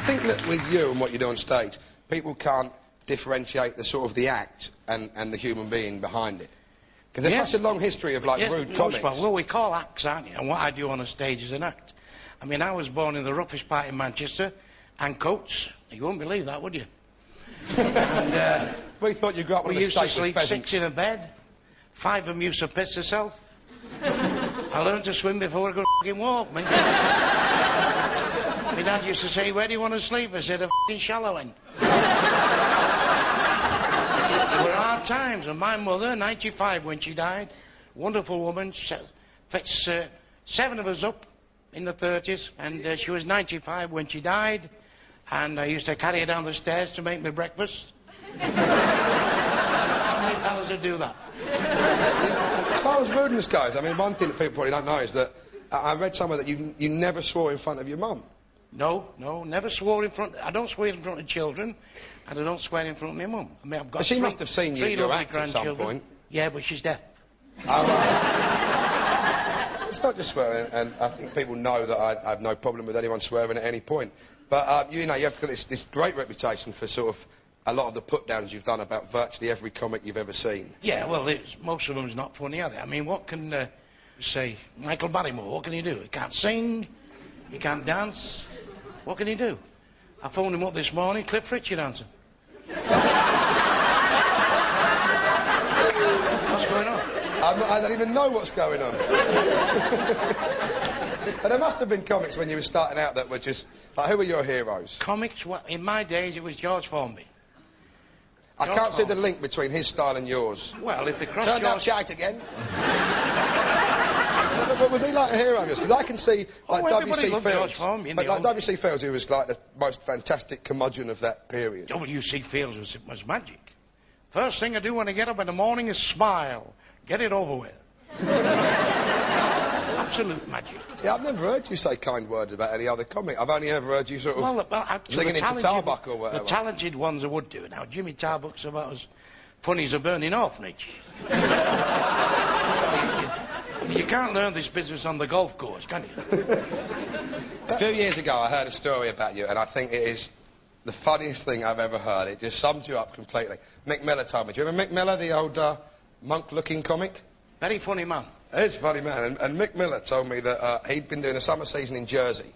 think that with you and what you do on stage, people can't differentiate the sort of the act and the human being behind it? Because there's such a long history of, like, rude comics. Well, we call acts, aren't you? And what I do on a stage is an act. I mean, I was born in the roughest part in Manchester, and Coates. You wouldn't believe that, would you? And, we thought you grew up on the estate with pheasants. We used to sleep 6 in a bed. 5 of them used to piss themselves. I learned to swim before I could f***ing walk, man. My dad used to say, "Where do you want to sleep?" I said, "A f***ing shallow end." There were hard times, and my mother, 95 when she died, wonderful woman, fetched 7 of us up in the 30s, and she was 95 when she died, and I used to carry her down the stairs to make me breakfast. How many fellas would do that? As far as rudeness goes, I mean, one thing that people probably don't know is that I read somewhere that you never swore in front of your mum. No, never swore in front. I don't swear in front of children, and I don't swear in front of my mum. I mean, I've got. She must have seen you act at some point. Yeah, but she's deaf. Oh, right. It's not just swearing, and I think people know that I have no problem with anyone swearing at any point. But you know, you've got this great reputation for sort of a lot of the put-downs you've done about virtually every comic you've ever seen. Yeah, well, most of them's not funny, are they? I mean, what can say Michael Barrymore? What can he do? He can't sing. He can't dance. What can he do? I phoned him up this morning. Cliff Richard answered. What's going on? I don't even know what's going on. But there must have been comics when you were starting out that were just like, who were your heroes? Comics? Well, in my days, it was George Formby. I can't see the link between his style and yours. Well, if they cross Turned out shite again. But was he like a hero of yours? Because I can see, like, W.C. Fields. But like W.C. Fields, who was like the most fantastic curmudgeon of that period. W.C. Fields was magic. First thing I do when I get up in the morning is smile. Get it over with. Absolute magic. See, I've never heard you say kind words about any other comic. I've only ever heard you sort of singing into Tarbuck or whatever. The talented ones I would do. Now, Jimmy Tarbuck's about as funny as a burning orphanage. I mean, you can't learn this business on the golf course, can you? A few years ago, I heard a story about you, and I think it is the funniest thing I've ever heard. It just sums you up completely. Mick Miller told me. Do you remember Mick Miller, the old monk-looking comic? Very funny man. He's a funny man. And Mick Miller told me that he'd been doing a summer season in Jersey,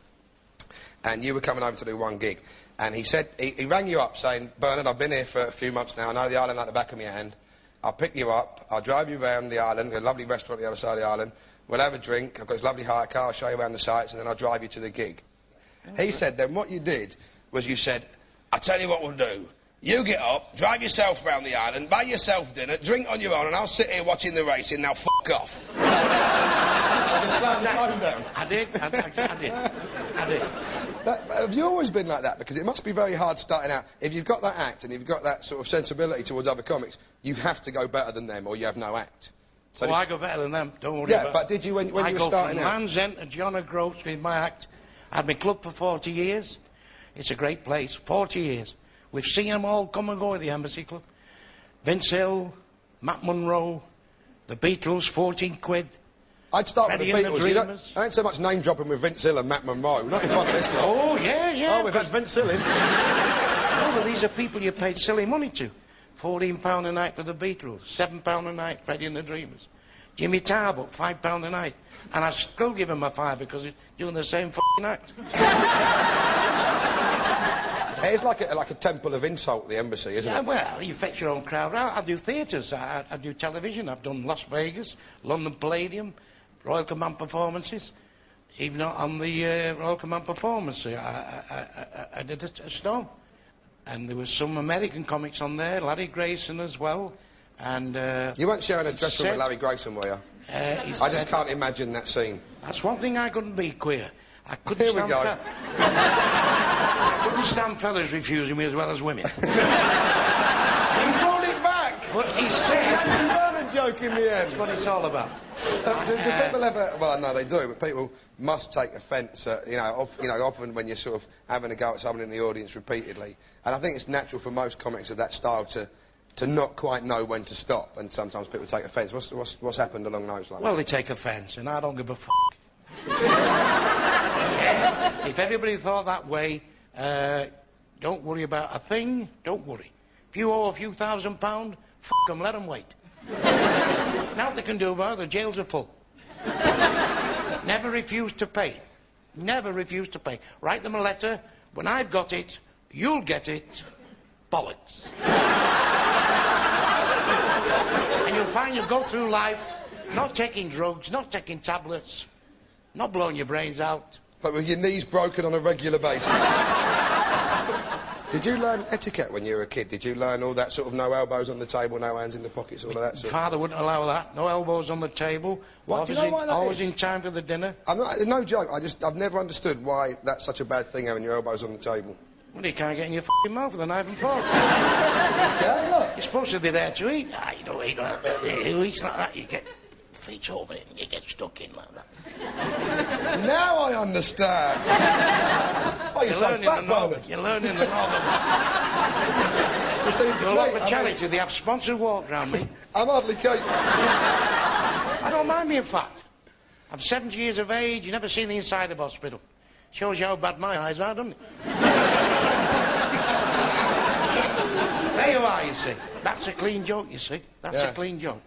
and you were coming over to do one gig. And he said, he rang you up saying, "Bernard, I've been here for a few months now. I know the island like the back of my hand. I'll pick you up. I'll drive you around the island, a lovely restaurant on the other side of the island. We'll have a drink. I've got this lovely hire car. I'll show you around the sights, and then I'll drive you to the gig." He said then what you did was you said, "I tell you what we'll do. You get up, drive yourself round the island, buy yourself dinner, drink on your own, and I'll sit here watching the racing. Now f*** off." Just slammed the phone down. I did. Have you always been like that? Because it must be very hard starting out. If you've got that act and you've got that sort of sensibility towards other comics, you have to go better than them or you have no act. So I go better than them, don't worry about it. Yeah, but did you when you were starting out? I go from Land's End to John O'Groats with my act. I had my club for 40 years. It's a great place, 40 years. We've seen them all come and go at the Embassy Club. Vince Hill, Matt Monroe, the Beatles, 14 quid. I'd start with the Beatles. I ain't so much name dropping with Vince Hill and Matt Monroe. Not in front of this lot. Oh, yeah. Oh, we've had Vince Hill in. Oh, well, these are people you paid silly money to. £14 a night for the Beatles, £7 a night, Freddie and the Dreamers. Jimmy Tarbuck, £5 a night. And I still give him a five because he's doing the same f***ing act. It's like a temple of insult, the Embassy, isn't it? Well, you fetch your own crowd out. I do theatres, I do television. I've done Las Vegas, London Palladium, Royal Command performances. Even on the Royal Command performance, I did a Stone. And there was some American comics on there, Larry Grayson as well. And you weren't sharing a dress room with Larry Grayson, were you? I just can't imagine that scene. That's one thing I couldn't be, queer. I couldn't Here we go. I couldn't stand fellas refusing me as well as women. He pulled it back! But he said... He had a joke in the end. That's what it's all about. Do people ever... Well, no, they do, but people must take offence at, often when you're sort of having a go at someone in the audience repeatedly. And I think it's natural for most comics of that style to not quite know when to stop, and sometimes people take offence. What's happened along those lines? Well, they take offence, and I don't give a f***. If everybody thought that way, Don't worry about a thing, don't worry. If you owe a few £1,000, f*** them, let them wait. Now they can do about it, the jails are full. Never refuse to pay. Never refuse to pay. Write them a letter. When I've got it, you'll get it. Bollocks. And you'll find you'll go through life not taking drugs, not taking tablets, not blowing your brains out. But with your knees broken on a regular basis. Did you learn etiquette when you were a kid? Did you learn all that sort of no elbows on the table, no hands in the pockets, all of that sort of... Father wouldn't allow that. No elbows on the table. What, do you know why that always is? in time for the dinner. I'm not, no joke, I've never understood why that's such a bad thing, having your elbows on the table. Well, you can't get in your f***ing mouth with a knife and fork. Yeah, look. You're supposed to be there to eat. Ah, you don't eat like that. Who eats like that? You get feet over it and you get stuck in like that. Now I understand. That's why you're so fat, Bernard. You're learning the northern. You seem to You're a me, lot of charity. They have sponsors walk round me. I'm hardly capable. I don't mind being fat. I'm 70 years of age. You never seen the inside of hospital. Shows you how bad my eyes are, doesn't it? There you are, you see. That's a clean joke, you see. That's a clean joke.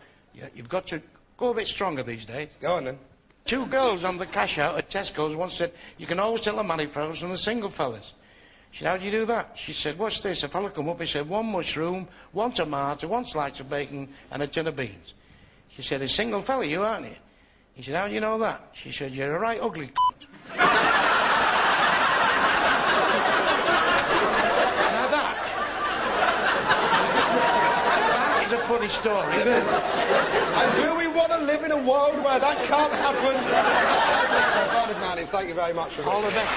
You've got to go a bit stronger these days. Go on, then. 2 girls on the cash out at Tesco's once said, you can always tell the married fellas from the single fellas. She said, how do you do that? She said, what's this? A fella come up, he said, 1 mushroom, 1 tomato, 1 slice of bacon, and a tin of beans. She said, a single fella, you aren't you? He said, how do you know that? She said, you're a right ugly cunt. Now that is a funny story. It is. And do we want to live in a world where that can't happen? So, Bernard Manning, thank you very much for All the best.